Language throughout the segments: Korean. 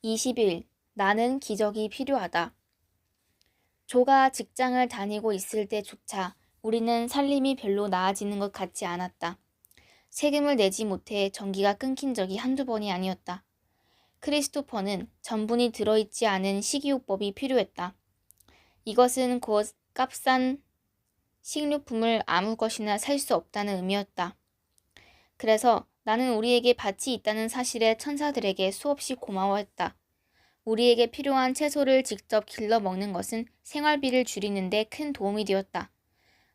20일, 나는 기적이 필요하다. 조가 직장을 다니고 있을 때조차 우리는 살림이 별로 나아지는 것 같지 않았다. 세금을 내지 못해 전기가 끊긴 적이 한두 번이 아니었다. 크리스토퍼는 전분이 들어있지 않은 식이요법이 필요했다. 이것은 곧 값싼 식료품을 아무 것이나 살 수 없다는 의미였다. 그래서 나는 우리에게 밭이 있다는 사실에 천사들에게 수없이 고마워했다. 우리에게 필요한 채소를 직접 길러 먹는 것은 생활비를 줄이는 데 큰 도움이 되었다.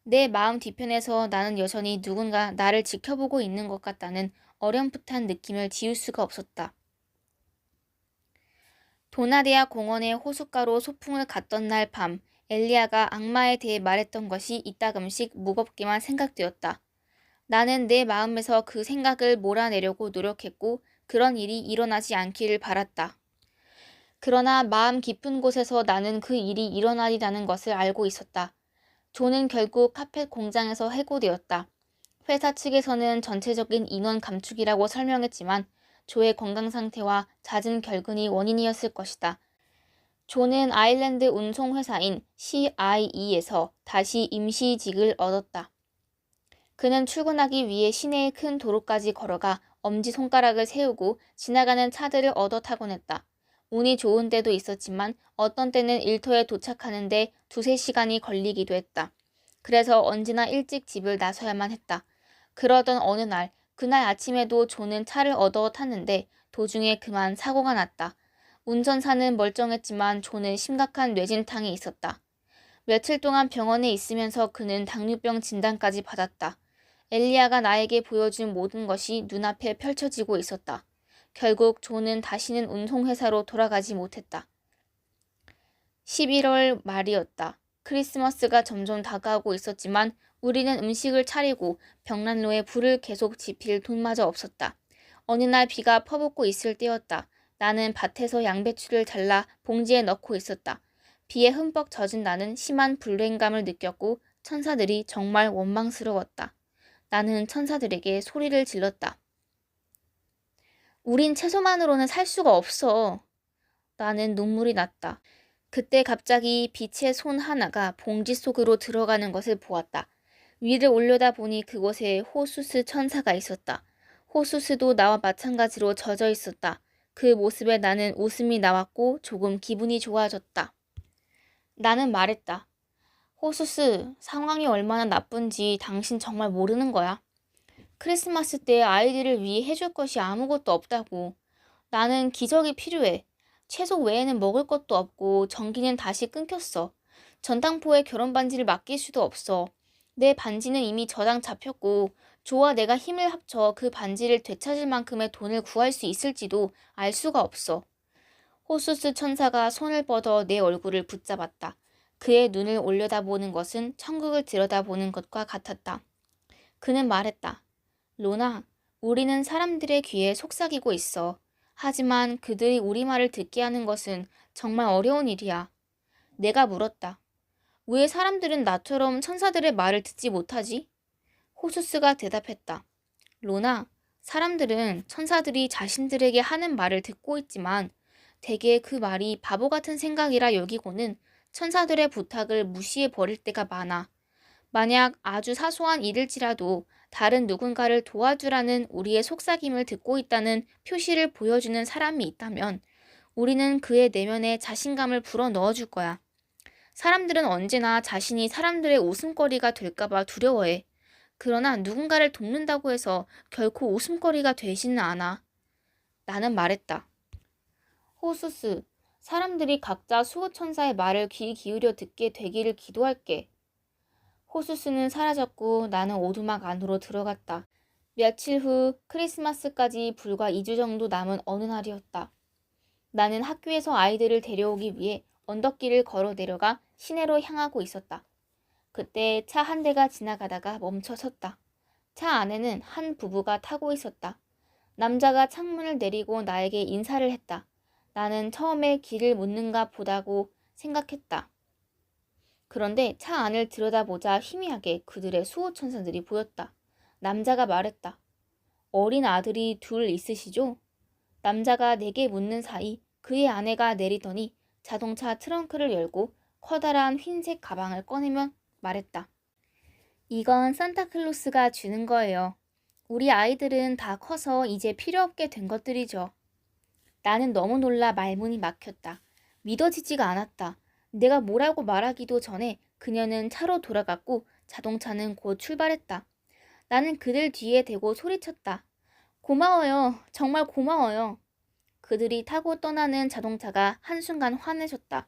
내 마음 뒤편에서 나는 여전히 누군가 나를 지켜보고 있는 것 같다는 어렴풋한 느낌을 지울 수가 없었다. 도나디아 공원의 호숫가로 소풍을 갔던 날 밤, 엘리야가 악마에 대해 말했던 것이 이따금씩 무겁게만 생각되었다. 나는 내 마음에서 그 생각을 몰아내려고 노력했고 그런 일이 일어나지 않기를 바랐다. 그러나 마음 깊은 곳에서 나는 그 일이 일어나리라는 것을 알고 있었다. 조는 결국 카펫 공장에서 해고되었다. 회사 측에서는 전체적인 인원 감축이라고 설명했지만 조의 건강 상태와 잦은 결근이 원인이었을 것이다. 조는 아일랜드 운송회사인 CIE에서 다시 임시직을 얻었다. 그는 출근하기 위해 시내의 큰 도로까지 걸어가 엄지손가락을 세우고 지나가는 차들을 얻어 타곤 했다. 운이 좋은 때도 있었지만 어떤 때는 일터에 도착하는데 2~3시간이 걸리기도 했다. 그래서 언제나 일찍 집을 나서야만 했다. 그러던 어느 날, 그날 아침에도 조는 차를 얻어 탔는데 도중에 그만 사고가 났다. 운전사는 멀쩡했지만 조는 심각한 뇌진탕이 있었다. 며칠 동안 병원에 있으면서 그는 당뇨병 진단까지 받았다. 엘리야가 나에게 보여준 모든 것이 눈앞에 펼쳐지고 있었다. 결국 조는 다시는 운송회사로 돌아가지 못했다. 11월 말이었다. 크리스마스가 점점 다가오고 있었지만 우리는 음식을 차리고 벽난로에 불을 계속 지필 돈마저 없었다. 어느 날 비가 퍼붓고 있을 때였다. 나는 밭에서 양배추를 잘라 봉지에 넣고 있었다. 비에 흠뻑 젖은 나는 심한 불행감을 느꼈고 천사들이 정말 원망스러웠다. 나는 천사들에게 소리를 질렀다. 우린 채소만으로는 살 수가 없어. 나는 눈물이 났다. 그때 갑자기 빛의 손 하나가 봉지 속으로 들어가는 것을 보았다. 위를 올려다보니 그곳에 호수스 천사가 있었다. 호수스도 나와 마찬가지로 젖어 있었다. 그 모습에 나는 웃음이 나왔고 조금 기분이 좋아졌다. 나는 말했다. 호수스, 상황이 얼마나 나쁜지 당신 정말 모르는 거야. 크리스마스 때 아이들을 위해 해줄 것이 아무것도 없다고. 나는 기적이 필요해. 채소 외에는 먹을 것도 없고 전기는 다시 끊겼어. 전당포에 결혼 반지를 맡길 수도 없어. 내 반지는 이미 저장 잡혔고 조와 내가 힘을 합쳐 그 반지를 되찾을 만큼의 돈을 구할 수 있을지도 알 수가 없어. 호수스 천사가 손을 뻗어 내 얼굴을 붙잡았다. 그의 눈을 올려다보는 것은 천국을 들여다보는 것과 같았다. 그는 말했다. 로나, 우리는 사람들의 귀에 속삭이고 있어. 하지만 그들이 우리 말을 듣게 하는 것은 정말 어려운 일이야. 내가 물었다. 왜 사람들은 나처럼 천사들의 말을 듣지 못하지? 호수스가 대답했다. 로나, 사람들은 천사들이 자신들에게 하는 말을 듣고 있지만 대개 그 말이 바보 같은 생각이라 여기고는 천사들의 부탁을 무시해 버릴 때가 많아. 만약 아주 사소한 일일지라도 다른 누군가를 도와주라는 우리의 속삭임을 듣고 있다는 표시를 보여주는 사람이 있다면 우리는 그의 내면에 자신감을 불어 넣어줄 거야. 사람들은 언제나 자신이 사람들의 웃음거리가 될까봐 두려워해. 그러나 누군가를 돕는다고 해서 결코 웃음거리가 되지는 않아. 나는 말했다. 호수스, 사람들이 각자 수호천사의 말을 귀 기울여 듣게 되기를 기도할게. 호수스는 사라졌고 나는 오두막 안으로 들어갔다. 며칠 후 크리스마스까지 불과 2주 정도 남은 어느 날이었다. 나는 학교에서 아이들을 데려오기 위해 언덕길을 걸어 내려가 시내로 향하고 있었다. 그때 차 한 대가 지나가다가 멈춰 섰다. 차 안에는 한 부부가 타고 있었다. 남자가 창문을 내리고 나에게 인사를 했다. 나는 처음에 길을 묻는가 보다고 생각했다. 그런데 차 안을 들여다보자 희미하게 그들의 수호천사들이 보였다. 남자가 말했다. 어린 아들이 둘 있으시죠? 남자가 내게 묻는 사이 그의 아내가 내리더니 자동차 트렁크를 열고 커다란 흰색 가방을 꺼내며 말했다. 이건 산타클로스가 주는 거예요. 우리 아이들은 다 커서 이제 필요 없게 된 것들이죠. 나는 너무 놀라 말문이 막혔다. 믿어지지가 않았다. 내가 뭐라고 말하기도 전에 그녀는 차로 돌아갔고 자동차는 곧 출발했다. 나는 그들 뒤에 대고 소리쳤다. 고마워요. 정말 고마워요. 그들이 타고 떠나는 자동차가 한순간 환해졌다.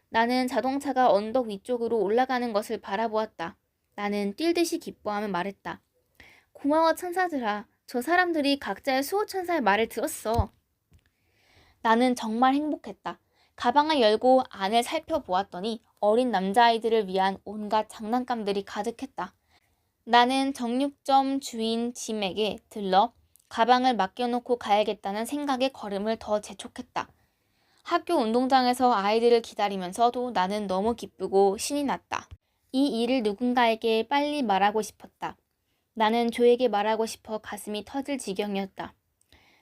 나는 자동차가 언덕 위쪽으로 올라가는 것을 바라보았다. 나는 뛸듯이 기뻐하며 말했다. 고마워 천사들아. 저 사람들이 각자의 수호천사의 말을 들었어. 나는 정말 행복했다. 가방을 열고 안을 살펴보았더니 어린 남자아이들을 위한 온갖 장난감들이 가득했다. 나는 정육점 주인 짐에게 들러 가방을 맡겨놓고 가야겠다는 생각에 걸음을 더 재촉했다. 학교 운동장에서 아이들을 기다리면서도 나는 너무 기쁘고 신이 났다. 이 일을 누군가에게 빨리 말하고 싶었다. 나는 조에게 말하고 싶어 가슴이 터질 지경이었다.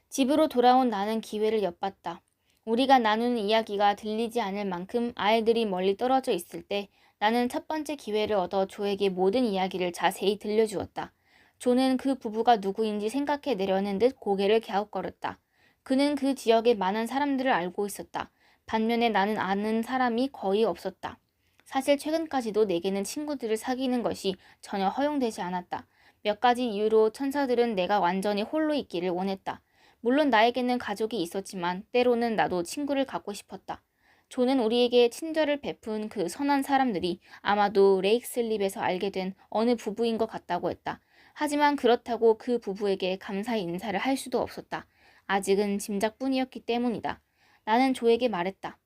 집으로 돌아온 나는 기회를 엿봤다. 우리가 나누는 이야기가 들리지 않을 만큼 아이들이 멀리 떨어져 있을 때 나는 첫 번째 기회를 얻어 조에게 모든 이야기를 자세히 들려주었다. 조는 그 부부가 누구인지 생각해 내려는 듯 고개를 갸웃거렸다. 그는 그 지역의 많은 사람들을 알고 있었다. 반면에 나는 아는 사람이 거의 없었다. 사실 최근까지도 내게는 친구들을 사귀는 것이 전혀 허용되지 않았다. 몇 가지 이유로 천사들은 내가 완전히 홀로 있기를 원했다. 물론 나에게는 가족이 있었지만 때로는 나도 친구를 갖고 싶었다. 조는 우리에게 친절을 베푼 그 선한 사람들이 아마도 레이크슬립에서 알게 된 어느 부부인 것 같다고 했다. 하지만 그렇다고 그 부부에게 감사의 인사를 할 수도 없었다. 아직은 짐작뿐이었기 때문이다. 나는 조에게 말했다.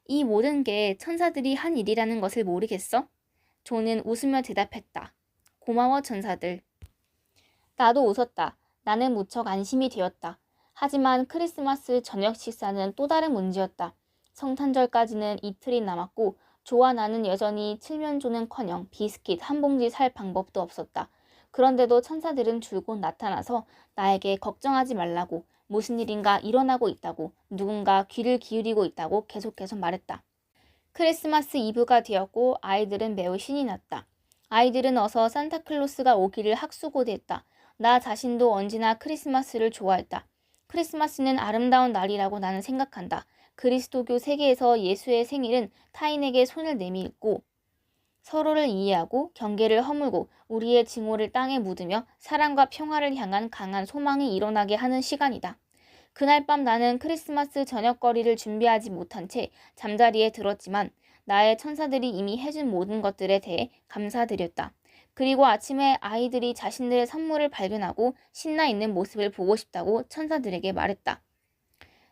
이 모든 게 천사들이 한 일이라는 것을 모르겠어? 조는 웃으며 대답했다. 고마워 천사들. 나도 웃었다. 나는 무척 안심이 되었다. 하지만 크리스마스 저녁 식사는 또 다른 문제였다. 성탄절까지는 이틀이 남았고 조와 나는 여전히 칠면조는커녕 비스킷 한 봉지 살 방법도 없었다. 그런데도 천사들은 줄곧 나타나서 나에게 걱정하지 말라고, 무슨 일인가 일어나고 있다고, 누군가 귀를 기울이고 있다고 계속해서 말했다. 크리스마스 이브가 되었고 아이들은 매우 신이 났다. 아이들은 어서 산타클로스가 오기를 학수고대했다. 나 자신도 언제나 크리스마스를 좋아했다. 크리스마스는 아름다운 날이라고 나는 생각한다. 그리스도교 세계에서 예수의 생일은 타인에게 손을 내밀고 서로를 이해하고 경계를 허물고 우리의 증오를 땅에 묻으며 사랑과 평화를 향한 강한 소망이 일어나게 하는 시간이다. 그날 밤 나는 크리스마스 저녁거리를 준비하지 못한 채 잠자리에 들었지만 나의 천사들이 이미 해준 모든 것들에 대해 감사드렸다. 그리고 아침에 아이들이 자신들의 선물을 발견하고 신나 있는 모습을 보고 싶다고 천사들에게 말했다.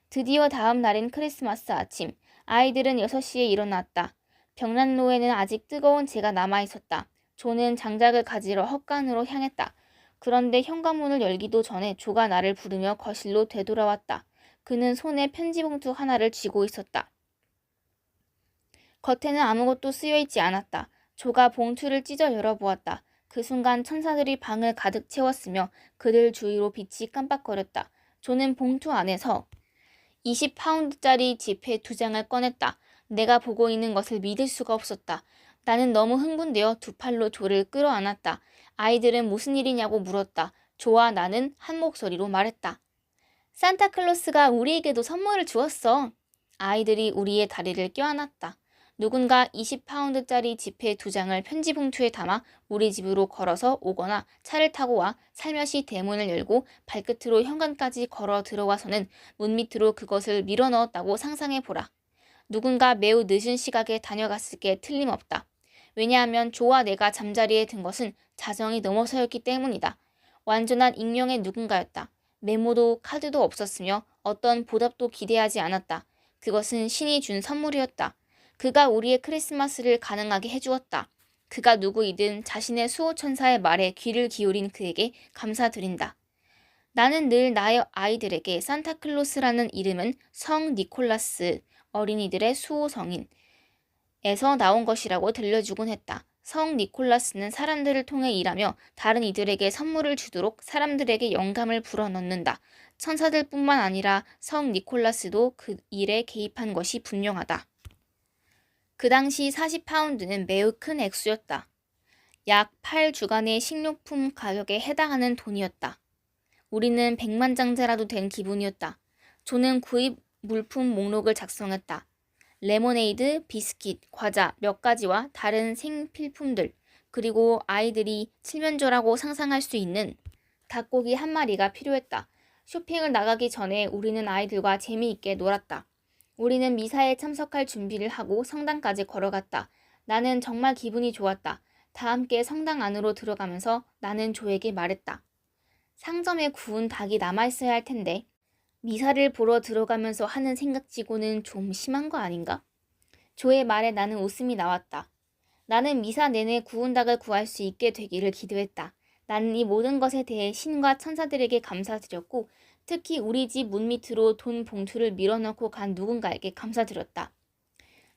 드디어 다음 날인 크리스마스 아침, 아이들은 6시에 일어났다. 벽난로에는 아직 뜨거운 재가 남아있었다. 조는 장작을 가지러 헛간으로 향했다. 그런데 현관문을 열기도 전에 조가 나를 부르며 거실로 되돌아왔다. 그는 손에 편지봉투 하나를 쥐고 있었다. 겉에는 아무것도 쓰여있지 않았다. 조가 봉투를 찢어 열어보았다. 그 순간 천사들이 방을 가득 채웠으며 그들 주위로 빛이 깜빡거렸다. 조는 봉투 안에서 20파운드짜리 지폐 2장을 꺼냈다. 내가 보고 있는 것을 믿을 수가 없었다. 나는 너무 흥분되어 두 팔로 조를 끌어안았다. 아이들은 무슨 일이냐고 물었다. 조와 나는 한 목소리로 말했다. 산타클로스가 우리에게도 선물을 주었어. 아이들이 우리의 다리를 껴안았다. 누군가 20파운드짜리 지폐 2장을 편지 봉투에 담아 우리 집으로 걸어서 오거나 차를 타고 와 살며시 대문을 열고 발끝으로 현관까지 걸어 들어와서는 문 밑으로 그것을 밀어 넣었다고 상상해보라. 누군가 매우 늦은 시각에 다녀갔을 게 틀림없다. 왜냐하면 조와 내가 잠자리에 든 것은 자정이 넘어서였기 때문이다. 완전한 익명의 누군가였다. 메모도 카드도 없었으며 어떤 보답도 기대하지 않았다. 그것은 신이 준 선물이었다. 그가 우리의 크리스마스를 가능하게 해주었다. 그가 누구이든 자신의 수호천사의 말에 귀를 기울인 그에게 감사드린다. 나는 늘 나의 아이들에게 산타클로스라는 이름은 성 니콜라스, 어린이들의 수호성인 에서 나온 것이라고 들려주곤 했다. 성 니콜라스는 사람들을 통해 일하며 다른 이들에게 선물을 주도록 사람들에게 영감을 불어넣는다. 천사들뿐만 아니라 성 니콜라스도 그 일에 개입한 것이 분명하다. 그 당시 40파운드는 매우 큰 액수였다. 약 8주간의 식료품 가격에 해당하는 돈이었다. 우리는 백만장자라도 된 기분이었다. 조는 구입 물품 목록을 작성했다. 레모네이드, 비스킷, 과자 몇 가지와 다른 생필품들, 그리고 아이들이 칠면조라고 상상할 수 있는 닭고기 한 마리가 필요했다. 쇼핑을 나가기 전에 우리는 아이들과 재미있게 놀았다. 우리는 미사에 참석할 준비를 하고 성당까지 걸어갔다. 나는 정말 기분이 좋았다. 다 함께 성당 안으로 들어가면서 나는 조에게 말했다. 상점에 구운 닭이 남아있어야 할 텐데 미사를 보러 들어가면서 하는 생각치고는 좀 심한 거 아닌가? 조의 말에 나는 웃음이 나왔다. 나는 미사 내내 구운 닭을 구할 수 있게 되기를 기도했다. 나는 이 모든 것에 대해 신과 천사들에게 감사드렸고 특히 우리 집 문 밑으로 돈 봉투를 밀어넣고 간 누군가에게 감사드렸다.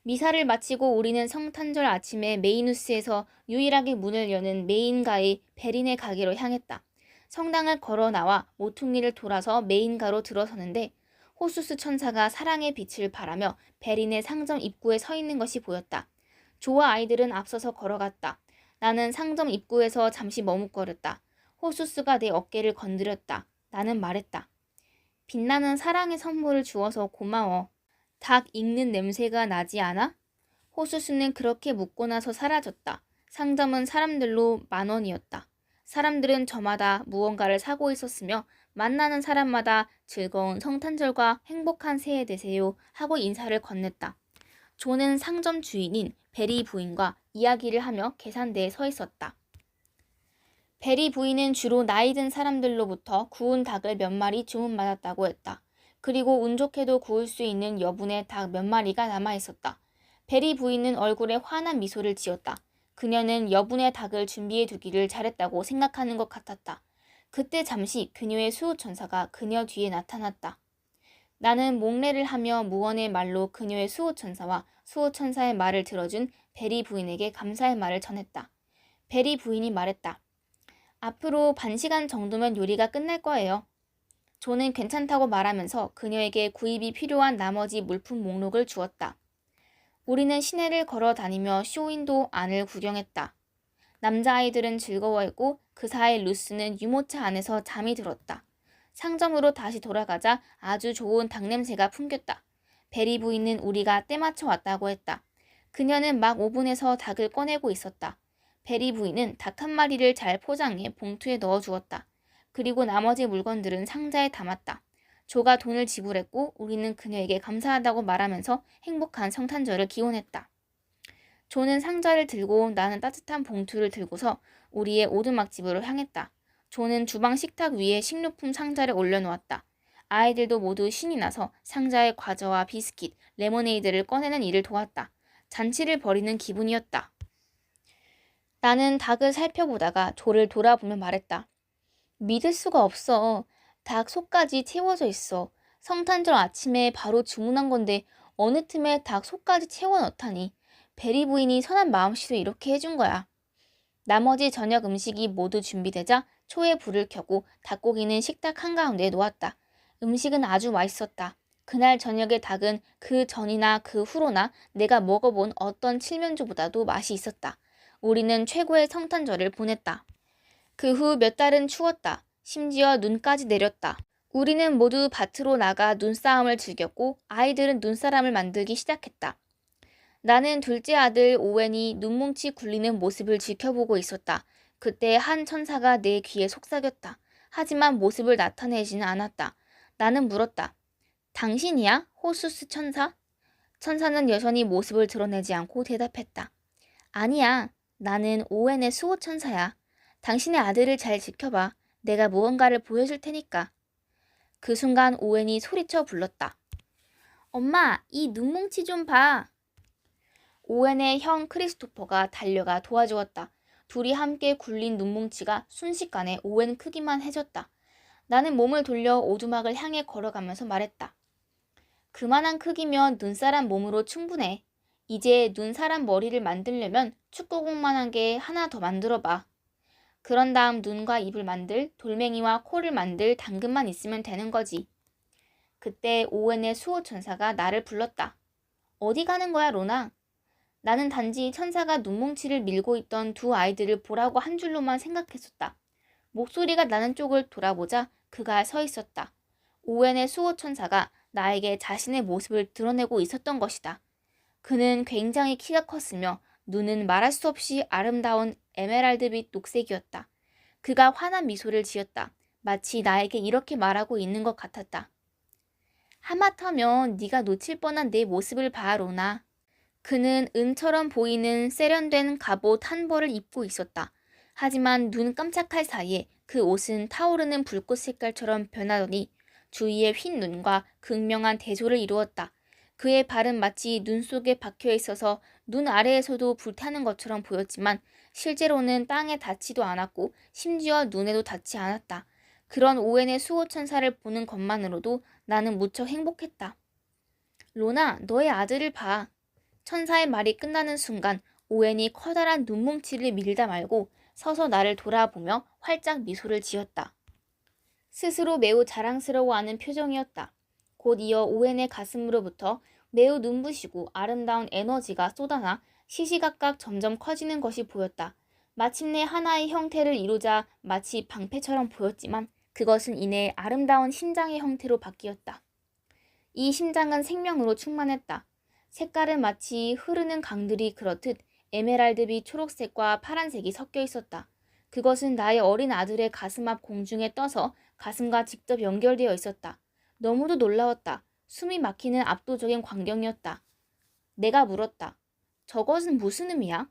미사를 마치고 우리는 성탄절 아침에 메이누스에서 유일하게 문을 여는 메인가의 베린의 가게로 향했다. 성당을 걸어 나와 모퉁이를 돌아서 메인가로 들어서는데 호수스 천사가 사랑의 빛을 발하며 베린의 상점 입구에 서 있는 것이 보였다. 조와 아이들은 앞서서 걸어갔다. 나는 상점 입구에서 잠시 머뭇거렸다. 호수스가 내 어깨를 건드렸다. 나는 말했다. 빛나는 사랑의 선물을 주어서 고마워. 닭 익는 냄새가 나지 않아? 호수스는 그렇게 묻고 나서 사라졌다. 상점은 사람들로 만원이었다. 사람들은 저마다 무언가를 사고 있었으며 만나는 사람마다 즐거운 성탄절과 행복한 새해 되세요 하고 인사를 건넸다. 조는 상점 주인인 베리 부인과 이야기를 하며 계산대에 서 있었다. 베리 부인은 주로 나이 든 사람들로부터 구운 닭을 몇 마리 주문받았다고 했다. 그리고 운 좋게도 구울 수 있는 여분의 닭 몇 마리가 남아있었다. 베리 부인은 얼굴에 환한 미소를 지었다. 그녀는 여분의 닭을 준비해 두기를 잘했다고 생각하는 것 같았다. 그때 잠시 그녀의 수호천사가 그녀 뒤에 나타났다. 나는 목례를 하며 무언의 말로 그녀의 수호천사와 수호천사의 말을 들어준 베리 부인에게 감사의 말을 전했다. 베리 부인이 말했다. 앞으로 반 시간 정도면 요리가 끝날 거예요. 조는 괜찮다고 말하면서 그녀에게 구입이 필요한 나머지 물품 목록을 주었다. 우리는 시내를 걸어 다니며 쇼윈도 안을 구경했다. 남자아이들은 즐거워했고 그 사이 루스는 유모차 안에서 잠이 들었다. 상점으로 다시 돌아가자 아주 좋은 닭 냄새가 풍겼다. 베리 부인은 우리가 때맞춰 왔다고 했다. 그녀는 막 오븐에서 닭을 꺼내고 있었다. 베리 부인은 닭 한 마리를 잘 포장해 봉투에 넣어 주었다. 그리고 나머지 물건들은 상자에 담았다. 조가 돈을 지불했고 우리는 그녀에게 감사하다고 말하면서 행복한 성탄절을 기원했다. 조는 상자를 들고 나는 따뜻한 봉투를 들고서 우리의 오두막집으로 향했다. 조는 주방 식탁 위에 식료품 상자를 올려놓았다. 아이들도 모두 신이 나서 상자에 과자와 비스킷, 레모네이드를 꺼내는 일을 도왔다. 잔치를 벌이는 기분이었다. 나는 닭을 살펴보다가 조를 돌아보며 말했다. 믿을 수가 없어. 닭 속까지 채워져 있어. 성탄절 아침에 바로 주문한 건데 어느 틈에 닭 속까지 채워 넣다니. 베리 부인이 선한 마음씨로 이렇게 해준 거야. 나머지 저녁 음식이 모두 준비되자 초에 불을 켜고 닭고기는 식탁 한가운데에 놓았다. 음식은 아주 맛있었다. 그날 저녁의 닭은 그 전이나 그 후로나 내가 먹어본 어떤 칠면조보다도 맛이 있었다. 우리는 최고의 성탄절을 보냈다. 그 후 몇 달은 추웠다. 심지어 눈까지 내렸다. 우리는 모두 밭으로 나가 눈싸움을 즐겼고 아이들은 눈사람을 만들기 시작했다. 나는 둘째 아들 오웬이 눈뭉치 굴리는 모습을 지켜보고 있었다. 그때 한 천사가 내 귀에 속삭였다. 하지만 모습을 나타내지는 않았다. 나는 물었다. 당신이야? 호수스 천사? 천사는 여전히 모습을 드러내지 않고 대답했다. 아니야. 나는 오웬의 수호 천사야. 당신의 아들을 잘 지켜봐. 내가 무언가를 보여줄 테니까. 그 순간 오웬이 소리쳐 불렀다. 엄마, 이 눈뭉치 좀 봐. 오웬의 형 크리스토퍼가 달려가 도와주었다. 둘이 함께 굴린 눈뭉치가 순식간에 오웬 크기만 해졌다. 나는 몸을 돌려 오두막을 향해 걸어가면서 말했다. 그만한 크기면 눈사람 몸으로 충분해. 이제 눈사람 머리를 만들려면 축구공만한 게 하나 더 만들어봐. 그런 다음 눈과 입을 만들, 돌멩이와 코를 만들 당근만 있으면 되는 거지. 그때 오웬의 수호천사가 나를 불렀다. 어디 가는 거야, 로나? 나는 단지 천사가 눈뭉치를 밀고 있던 두 아이들을 보라고 한 줄로만 생각했었다. 목소리가 나는 쪽을 돌아보자 그가 서 있었다. 오웬의 수호천사가 나에게 자신의 모습을 드러내고 있었던 것이다. 그는 굉장히 키가 컸으며 눈은 말할 수 없이 아름다운 에메랄드빛 녹색이었다. 그가 환한 미소를 지었다. 마치 나에게 이렇게 말하고 있는 것 같았다. 하마터면 네가 놓칠 뻔한 내 모습을 봐, 로나. 그는 은처럼 보이는 세련된 갑옷 한 벌을 입고 있었다. 하지만 눈 깜짝할 사이에 그 옷은 타오르는 불꽃 색깔처럼 변하더니 주위의 흰 눈과 극명한 대조를 이루었다. 그의 발은 마치 눈 속에 박혀 있어서 눈 아래에서도 불타는 것처럼 보였지만 실제로는 땅에 닿지도 않았고 심지어 눈에도 닿지 않았다. 그런 오웬의 수호천사를 보는 것만으로도 나는 무척 행복했다. 로나, 너의 아들을 봐. 천사의 말이 끝나는 순간 오웬이 커다란 눈뭉치를 밀다 말고 서서 나를 돌아보며 활짝 미소를 지었다. 스스로 매우 자랑스러워하는 표정이었다. 곧 이어 오웬의 가슴으로부터 매우 눈부시고 아름다운 에너지가 쏟아나 시시각각 점점 커지는 것이 보였다. 마침내 하나의 형태를 이루자 마치 방패처럼 보였지만 그것은 이내 아름다운 심장의 형태로 바뀌었다. 이 심장은 생명으로 충만했다. 색깔은 마치 흐르는 강들이 그렇듯 에메랄드빛 초록색과 파란색이 섞여 있었다. 그것은 나의 어린 아들의 가슴 앞 공중에 떠서 가슴과 직접 연결되어 있었다. 너무도 놀라웠다. 숨이 막히는 압도적인 광경이었다. 내가 물었다. 저것은 무슨 의미야?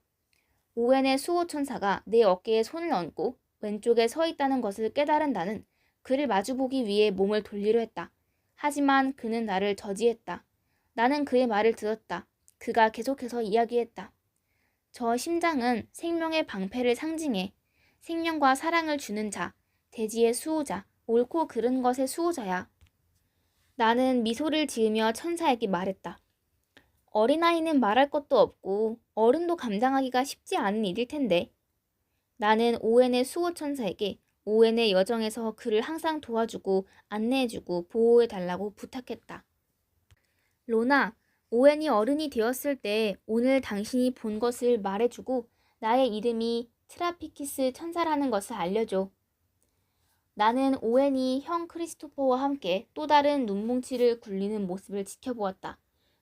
오웬의 수호천사가 내 어깨에 손을 얹고 왼쪽에 서 있다는 것을 깨달은 나는 그를 마주보기 위해 몸을 돌리려 했다. 하지만 그는 나를 저지했다. 나는 그의 말을 들었다. 그가 계속해서 이야기했다. 저 심장은 생명의 방패를 상징해. 생명과 사랑을 주는 자, 대지의 수호자, 옳고 그른 것의 수호자야. 나는 미소를 지으며 천사에게 말했다. 어린아이는 말할 것도 없고 어른도 감당하기가 쉽지 않은 일일 텐데. 나는 오웬의 수호천사에게 오웬의 여정에서 그를 항상 도와주고 안내해주고 보호해달라고 부탁했다. 로나, 오웬이 어른이 되었을 때 오늘 당신이 본 것을 말해주고 나의 이름이 트라피키스 천사라는 것을 알려줘. 나는 오웬이 형 크리스토퍼와 함께 또 다른 눈뭉치를 굴리는 모습을 지켜보았다.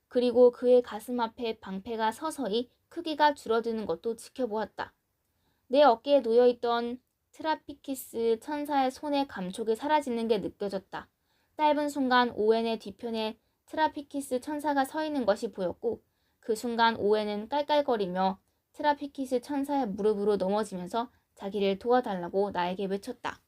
그리고 그의 가슴 앞에 방패가 서서히 크기가 줄어드는 것도 지켜보았다. 내 어깨에 놓여있던 트라피키스 천사의 손의 감촉이 사라지는 게 느껴졌다. 짧은 순간 오웬의 뒤편에 트라피키스 천사가 서 있는 것이 보였고 그 순간 오웬은 깔깔거리며 트라피키스 천사의 무릎으로 넘어지면서 자기를 도와달라고 나에게 외쳤다.